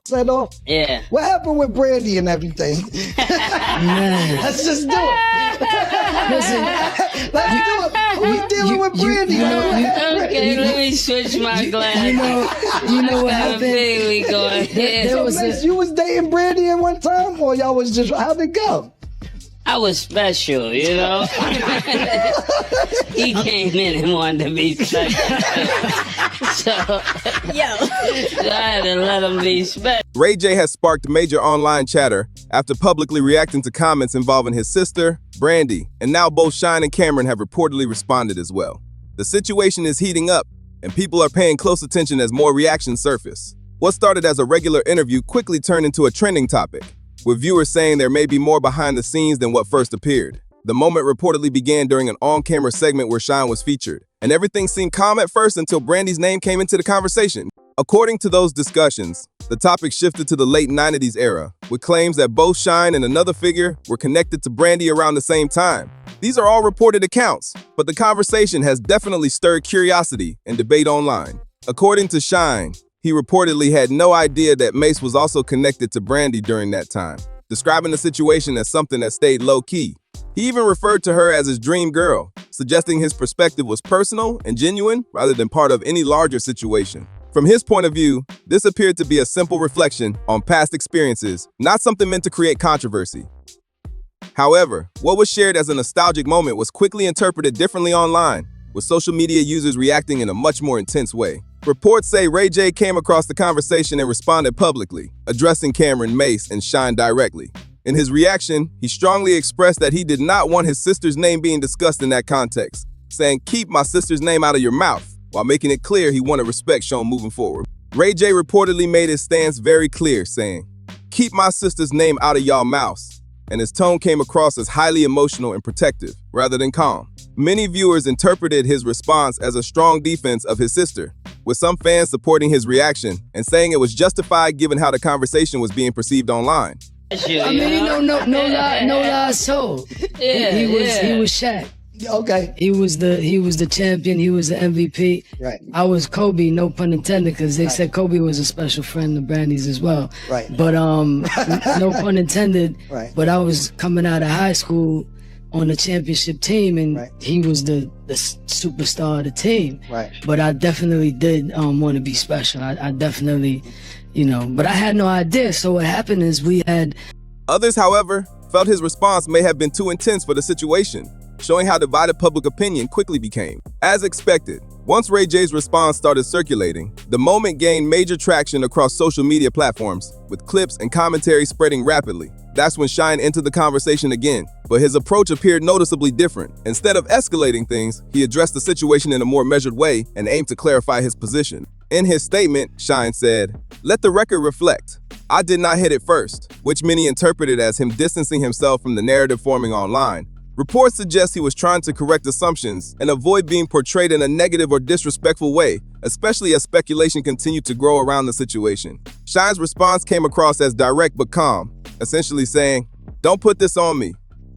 set off? Yeah. What happened with Brandy and everything? Man. Let's just do it. Listen, Let's do it. We dealing with Brandy. Okay, let me switch my glass. You know what happened? Baby going here. So, Mace, you was dating Brandy at one time, or y'all was just, how'd it go? I was special, you know? He came in and wanted to be special. So I had to let him be special. Ray J has sparked major online chatter after publicly reacting to comments involving his sister, Brandy, and now both Shyne and Cam'ron have reportedly responded as well. The situation is heating up, and people are paying close attention as more reactions surface. What started as a regular interview quickly turned into a trending topic, with viewers saying there may be more behind the scenes than what first appeared. The moment reportedly began during an on-camera segment where Shyne was featured, and everything seemed calm at first until Brandy's name came into the conversation. According to those discussions, the topic shifted to the late 90s era, with claims that both Shyne and another figure were connected to Brandy around the same time. These are all reported accounts, but the conversation has definitely stirred curiosity and debate online. According to Shyne, he reportedly had no idea that Mace was also connected to Brandy during that time, describing the situation as something that stayed low-key. He even referred to her as his dream girl, suggesting his perspective was personal and genuine rather than part of any larger situation. From his point of view, this appeared to be a simple reflection on past experiences, not something meant to create controversy. However, what was shared as a nostalgic moment was quickly interpreted differently online, with social media users reacting in a much more intense way. Reports say Ray J came across the conversation and responded publicly, addressing Cam'ron, Mace, and Shyne directly. In his reaction, he strongly expressed that he did not want his sister's name being discussed in that context, saying, "Keep my sister's name out of your mouth," while making it clear he wanted respect shown moving forward. Ray J reportedly made his stance very clear, saying, "Keep my sister's name out of y'all mouths," and his tone came across as highly emotional and protective, rather than calm. Many viewers interpreted his response as a strong defense of his sister, with some fans supporting his reaction and saying it was justified given how the conversation was being perceived online. I mean, no lies told. He was Shaq. Okay. He was the champion. He was the MVP. Right. I was Kobe, no pun intended, because they said Kobe was a special friend of Brandy's as well. Right. But no pun intended. Right. But I was coming out of high school on the championship team, and right. he was the superstar of the team. Right. But I definitely did want to be special. I definitely, but I had no idea. So what happened is we had. Others, however, felt his response may have been too intense for the situation, showing how divided public opinion quickly became. As expected, once Ray J's response started circulating, the moment gained major traction across social media platforms, with clips and commentary spreading rapidly. That's when Shyne entered the conversation again, but his approach appeared noticeably different. Instead of escalating things, he addressed the situation in a more measured way and aimed to clarify his position. In his statement, Shyne said, "Let the record reflect. I did not hit it first," which many interpreted as him distancing himself from the narrative forming online. Reports suggest he was trying to correct assumptions and avoid being portrayed in a negative or disrespectful way, especially as speculation continued to grow around the situation. Shyne's response came across as direct but calm, essentially saying, "Don't put this on me,"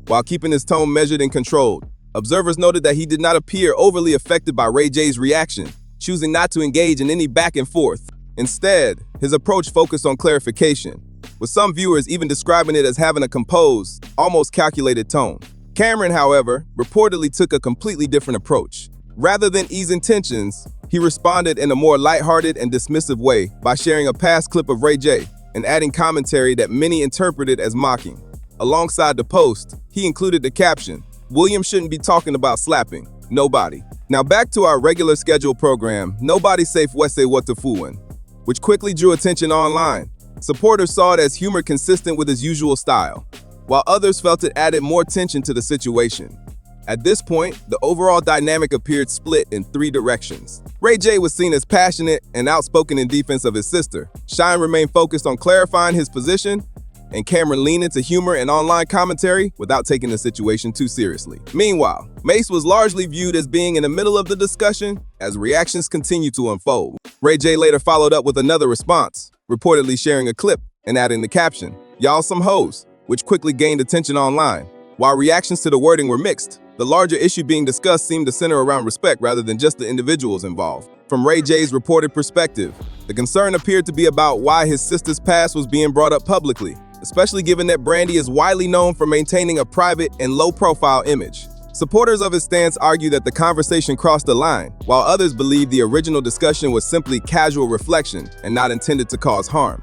while keeping his tone measured and controlled. Observers noted that he did not appear overly affected by Ray J's reaction, choosing not to engage in any back and forth. Instead, his approach focused on clarification, with some viewers even describing it as having a composed, almost calculated tone. Cam'ron, however, reportedly took a completely different approach. Rather than easing tensions, he responded in a more lighthearted and dismissive way by sharing a past clip of Ray J and adding commentary that many interpreted as mocking. Alongside the post, he included the caption, "William shouldn't be talking about slapping. Nobody." Now back to our regular scheduled program, Nobody Safe Wese Watafuan, which quickly drew attention online. Supporters saw it as humor consistent with his usual style, while others felt it added more tension to the situation. At this point, the overall dynamic appeared split in three directions. Ray J was seen as passionate and outspoken in defense of his sister. Shyne remained focused on clarifying his position, and Cam'ron leaned into humor and online commentary without taking the situation too seriously. Meanwhile, Mace was largely viewed as being in the middle of the discussion as reactions continued to unfold. Ray J later followed up with another response, reportedly sharing a clip and adding the caption, "Y'all some hoes," which quickly gained attention online. While reactions to the wording were mixed, the larger issue being discussed seemed to center around respect rather than just the individuals involved. From Ray J's reported perspective, The concern appeared to be about why his sister's past was being brought up publicly, especially given that Brandy is widely known for maintaining a private and low-profile image. Supporters of his stance argue that the conversation crossed the line, while others believe the original discussion was simply casual reflection and not intended to cause harm.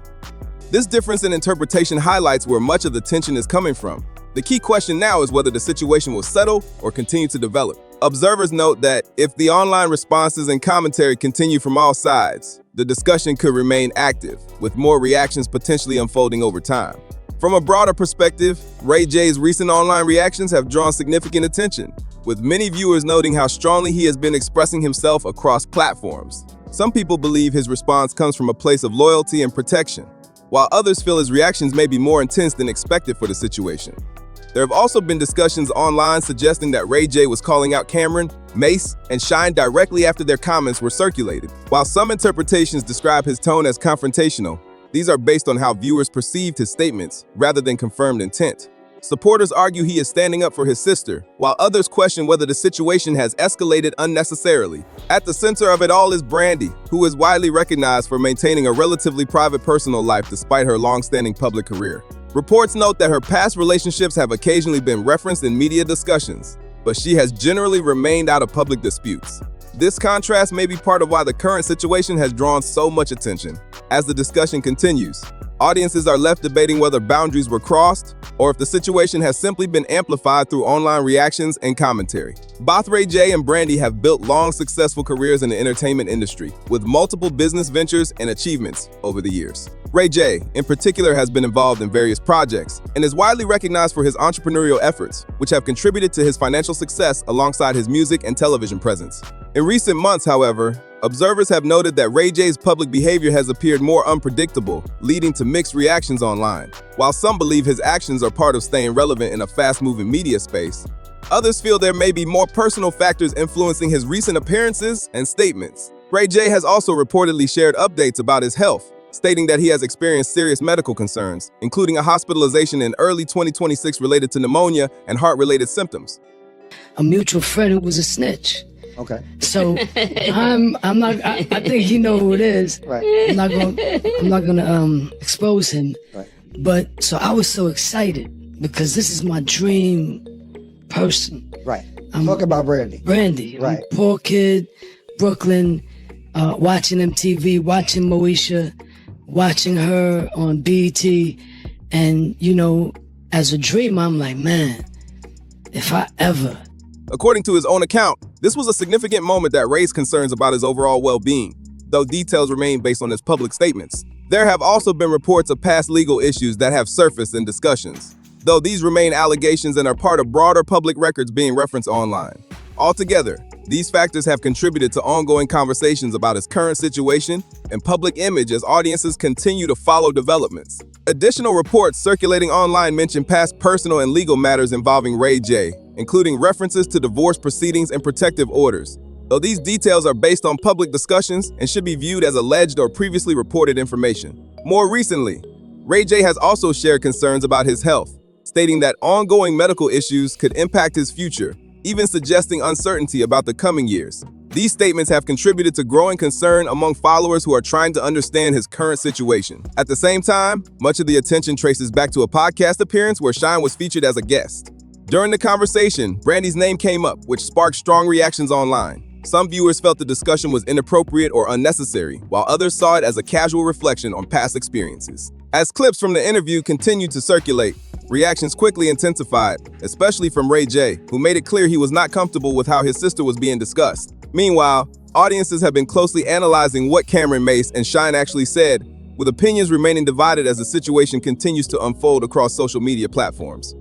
This difference in interpretation highlights where much of the tension is coming from. The key question now is whether the situation will settle or continue to develop. Observers note that if the online responses and commentary continue from all sides, the discussion could remain active, with more reactions potentially unfolding over time. From a broader perspective, Ray J's recent online reactions have drawn significant attention, with many viewers noting how strongly he has been expressing himself across platforms. Some people believe his response comes from a place of loyalty and protection, while others feel his reactions may be more intense than expected for the situation. There have also been discussions online suggesting that Ray J was calling out Cam'ron, Mase, and Shyne directly after their comments were circulated. While some interpretations describe his tone as confrontational, these are based on how viewers perceived his statements rather than confirmed intent. Supporters argue he is standing up for his sister, while others question whether the situation has escalated unnecessarily. At the center of it all is Brandy, who is widely recognized for maintaining a relatively private personal life despite her long-standing public career. Reports note that her past relationships have occasionally been referenced in media discussions, but she has generally remained out of public disputes. This contrast may be part of why the current situation has drawn so much attention. As the discussion continues, audiences are left debating whether boundaries were crossed or if the situation has simply been amplified through online reactions and commentary. Both Ray J and Brandy have built long, successful careers in the entertainment industry, with multiple business ventures and achievements over the years. Ray J, in particular, has been involved in various projects and is widely recognized for his entrepreneurial efforts, which have contributed to his financial success alongside his music and television presence. In recent months, however, observers have noted that Ray J's public behavior has appeared more unpredictable, leading to mixed reactions online. While some believe his actions are part of staying relevant in a fast-moving media space, others feel there may be more personal factors influencing his recent appearances and statements. Ray J has also reportedly shared updates about his health, stating that he has experienced serious medical concerns, including a hospitalization in early 2026 related to pneumonia and heart-related symptoms. A mutual friend who was a snitch. Okay. So I think he know who it is. Right. I'm not gonna expose him. Right. But so I was so excited because this is my dream person. Right. Talk about Brandy. Brandy. Right. Poor kid, Brooklyn, watching MTV, watching Moesha, watching her on BET. And, you know, as a dreamer, I'm like, man, if I ever. According to his own account, this was a significant moment that raised concerns about his overall well-being, though details remain based on his public statements. There have also been reports of past legal issues that have surfaced in discussions, though these remain allegations and are part of broader public records being referenced online. Altogether, these factors have contributed to ongoing conversations about his current situation and public image as audiences continue to follow developments. Additional reports circulating online mention past personal and legal matters involving Ray J, including references to divorce proceedings and protective orders. Though these details are based on public discussions and should be viewed as alleged or previously reported information. More recently, Ray J has also shared concerns about his health, stating that ongoing medical issues could impact his future, even suggesting uncertainty about the coming years. These statements have contributed to growing concern among followers who are trying to understand his current situation. At the same time, much of the attention traces back to a podcast appearance where Shyne was featured as a guest. During the conversation, Brandy's name came up, which sparked strong reactions online. Some viewers felt the discussion was inappropriate or unnecessary, while others saw it as a casual reflection on past experiences. As clips from the interview continued to circulate, reactions quickly intensified, especially from Ray J, who made it clear he was not comfortable with how his sister was being discussed. Meanwhile, audiences have been closely analyzing what Cam'ron, Mase, and Shyne actually said, with opinions remaining divided as the situation continues to unfold across social media platforms.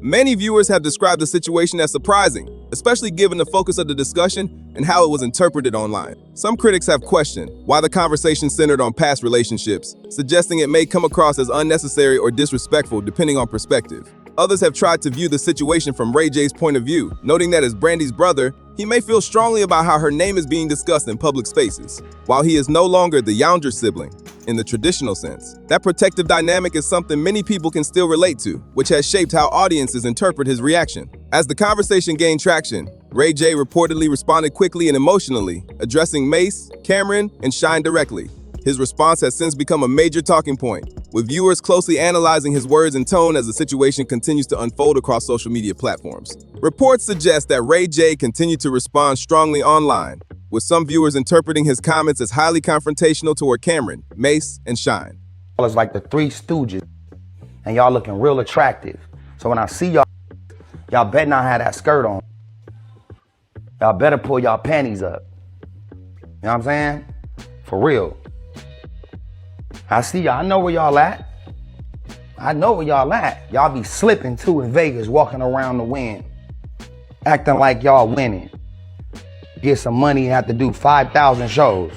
Many viewers have described the situation as surprising, especially given the focus of the discussion and how it was interpreted online. Some critics have questioned why the conversation centered on past relationships, suggesting it may come across as unnecessary or disrespectful depending on perspective. Others have tried to view the situation from Ray J's point of view, noting that as Brandy's brother, he may feel strongly about how her name is being discussed in public spaces. While he is no longer the younger sibling, in the traditional sense, that protective dynamic is something many people can still relate to, which has shaped how audiences interpret his reaction. As the conversation gained traction, Ray J reportedly responded quickly and emotionally, addressing Mase, Cam'ron, and Shyne directly. His response has since become a major talking point, with viewers closely analyzing his words and tone as the situation continues to unfold across social media platforms. Reports suggest that Ray J continued to respond strongly online, with some viewers interpreting his comments as highly confrontational toward Cam'ron, Mase, and Shyne. It's like the Three Stooges, and y'all looking real attractive. So when I see y'all, y'all better not have that skirt on. Y'all better pull y'all panties up. You know what I'm saying? For real. I see y'all, I know where y'all at. I know where y'all at. Y'all be slipping too in Vegas, walking around the wind, acting like y'all winning. Get some money and have to do 5,000 shows.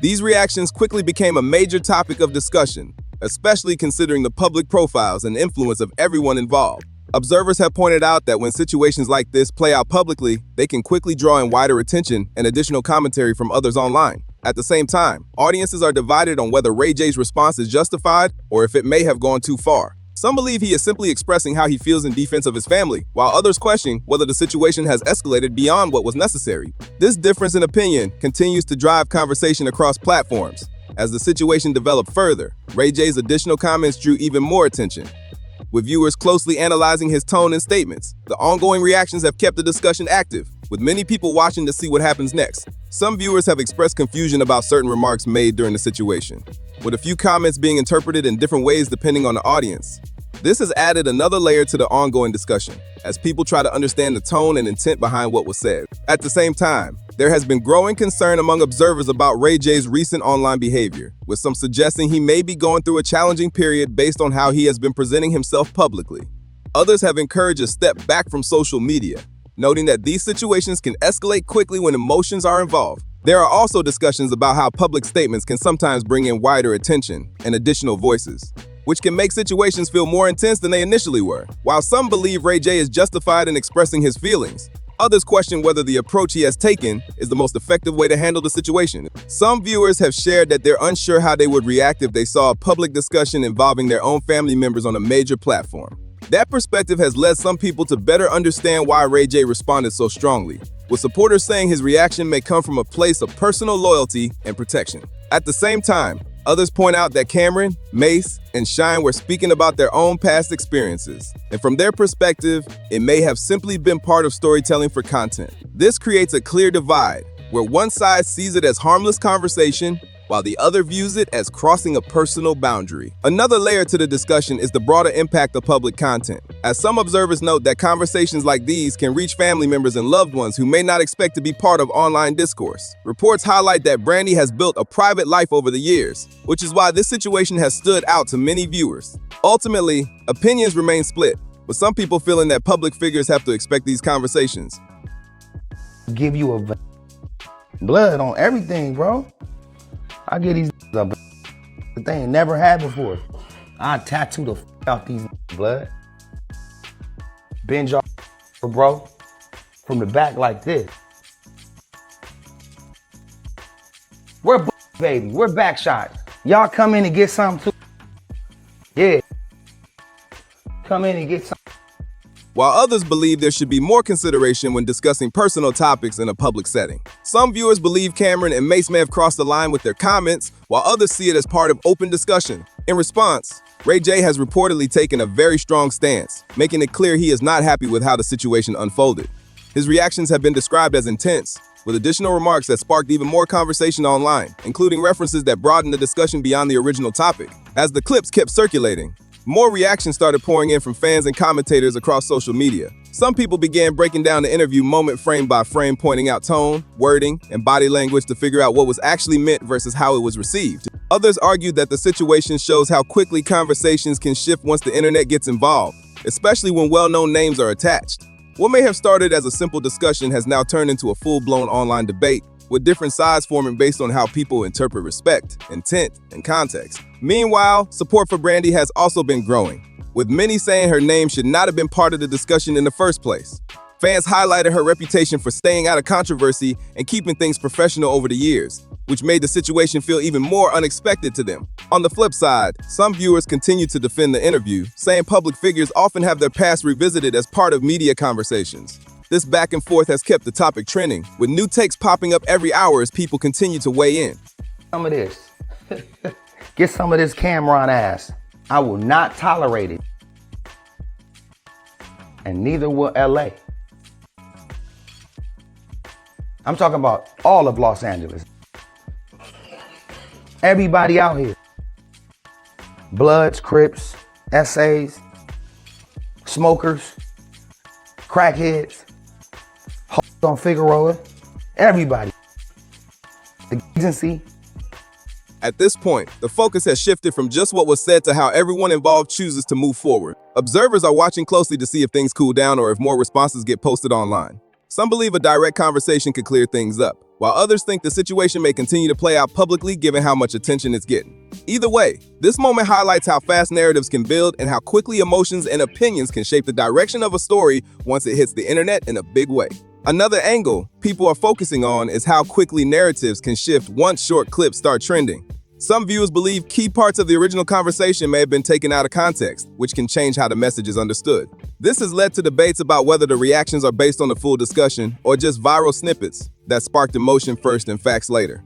These reactions quickly became a major topic of discussion, especially considering the public profiles and influence of everyone involved. Observers have pointed out that when situations like this play out publicly, they can quickly draw in wider attention and additional commentary from others online. At the same time, audiences are divided on whether Ray J's response is justified or if it may have gone too far. Some believe he is simply expressing how he feels in defense of his family, while others question whether the situation has escalated beyond what was necessary. This difference in opinion continues to drive conversation across platforms. As the situation developed further, Ray J's additional comments drew even more attention. With viewers closely analyzing his tone and statements, the ongoing reactions have kept the discussion active, with many people watching to see what happens next. Some viewers have expressed confusion about certain remarks made during the situation, with a few comments being interpreted in different ways depending on the audience. This has added another layer to the ongoing discussion, as people try to understand the tone and intent behind what was said. At the same time, there has been growing concern among observers about Ray J's recent online behavior, with some suggesting he may be going through a challenging period based on how he has been presenting himself publicly. Others have encouraged a step back from social media, noting that these situations can escalate quickly when emotions are involved. There are also discussions about how public statements can sometimes bring in wider attention and additional voices, which can make situations feel more intense than they initially were. While some believe Ray J is justified in expressing his feelings, others question whether the approach he has taken is the most effective way to handle the situation. Some viewers have shared that they're unsure how they would react if they saw a public discussion involving their own family members on a major platform. That perspective has led some people to better understand why Ray J responded so strongly, with supporters saying his reaction may come from a place of personal loyalty and protection. At the same time, others point out that Cam'ron, Mase, and Shyne were speaking about their own past experiences, and from their perspective, it may have simply been part of storytelling for content. This creates a clear divide, where one side sees it as harmless conversation, while the other views it as crossing a personal boundary. Another layer to the discussion is the broader impact of public content, as some observers note that conversations like these can reach family members and loved ones who may not expect to be part of online discourse. Reports highlight that Brandy has built a private life over the years, which is why this situation has stood out to many viewers. Ultimately, opinions remain split, with some people feeling that public figures have to expect these conversations. Give you a blood on everything, bro. I get these up that they ain't never had before. I tattoo the out these blood. Bend y'all, bro, from the back like this. We're baby, we're back shots. Y'all come in and get something too. Yeah. Come in and get something. While others believe there should be more consideration when discussing personal topics in a public setting. Some viewers believe Cam'ron and Mase may have crossed the line with their comments, while others see it as part of open discussion. In response, Ray J has reportedly taken a very strong stance, making it clear he is not happy with how the situation unfolded. His reactions have been described as intense, with additional remarks that sparked even more conversation online, including references that broadened the discussion beyond the original topic. As the clips kept circulating, more reactions started pouring in from fans and commentators across social media. Some people began breaking down the interview moment frame by frame, pointing out tone, wording, and body language to figure out what was actually meant versus how it was received. Others argued that the situation shows how quickly conversations can shift once the internet gets involved, especially when well-known names are attached. What may have started as a simple discussion has now turned into a full-blown online debate, with different sides forming based on how people interpret respect, intent, and context. Meanwhile, support for Brandy has also been growing, with many saying her name should not have been part of the discussion in the first place. Fans highlighted her reputation for staying out of controversy and keeping things professional over the years, which made the situation feel even more unexpected to them. On the flip side, some viewers continue to defend the interview, saying public figures often have their past revisited as part of media conversations. This back and forth has kept the topic trending, with new takes popping up every hour as people continue to weigh in. Some of this. Get some of this Cam'ron ass. I will not tolerate it. And neither will LA. I'm talking about all of Los Angeles. Everybody out here. Bloods, Crips, essays, smokers, crackheads, hoes on Figueroa, everybody. The agency. At this point, the focus has shifted from just what was said to how everyone involved chooses to move forward. Observers are watching closely to see if things cool down or if more responses get posted online. Some believe a direct conversation could clear things up, while others think the situation may continue to play out publicly given how much attention it's getting. Either way, this moment highlights how fast narratives can build and how quickly emotions and opinions can shape the direction of a story once it hits the internet in a big way. Another angle people are focusing on is how quickly narratives can shift once short clips start trending. Some viewers believe key parts of the original conversation may have been taken out of context, which can change how the message is understood. This has led to debates about whether the reactions are based on the full discussion or just viral snippets that sparked emotion first and facts later.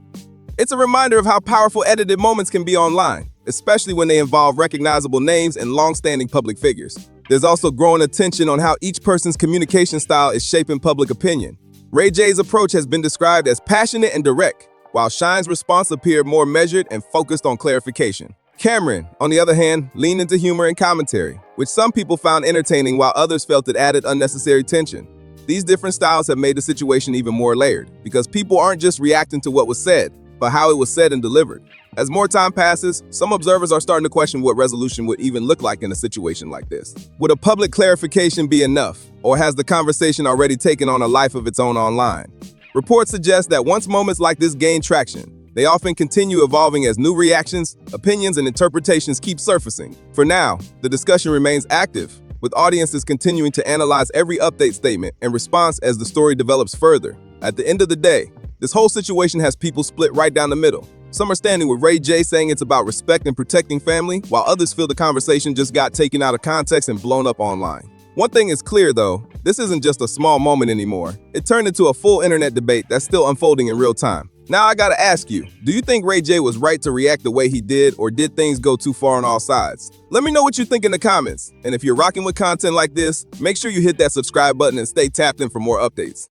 It's a reminder of how powerful edited moments can be online, especially when they involve recognizable names and long-standing public figures. There's also growing attention on how each person's communication style is shaping public opinion. Ray J's approach has been described as passionate and direct, while Shyne's response appeared more measured and focused on clarification. Cam'ron, on the other hand, leaned into humor and commentary, which some people found entertaining while others felt it added unnecessary tension. These different styles have made the situation even more layered, because people aren't just reacting to what was said, but how it was said and delivered. As more time passes, some observers are starting to question what resolution would even look like in a situation like this. Would a public clarification be enough, or has the conversation already taken on a life of its own online? Reports suggest that once moments like this gain traction, they often continue evolving as new reactions, opinions, and interpretations keep surfacing. For now, the discussion remains active, with audiences continuing to analyze every update statement and response as the story develops further. At the end of the day, this whole situation has people split right down the middle. Some are standing with Ray J saying it's about respect and protecting family, while others feel the conversation just got taken out of context and blown up online. One thing is clear though, this isn't just a small moment anymore. It turned into a full internet debate that's still unfolding in real time. Now I gotta ask you, do you think Ray J was right to react the way he did, or did things go too far on all sides? Let me know what you think in the comments. And if you're rocking with content like this, make sure you hit that subscribe button and stay tapped in for more updates.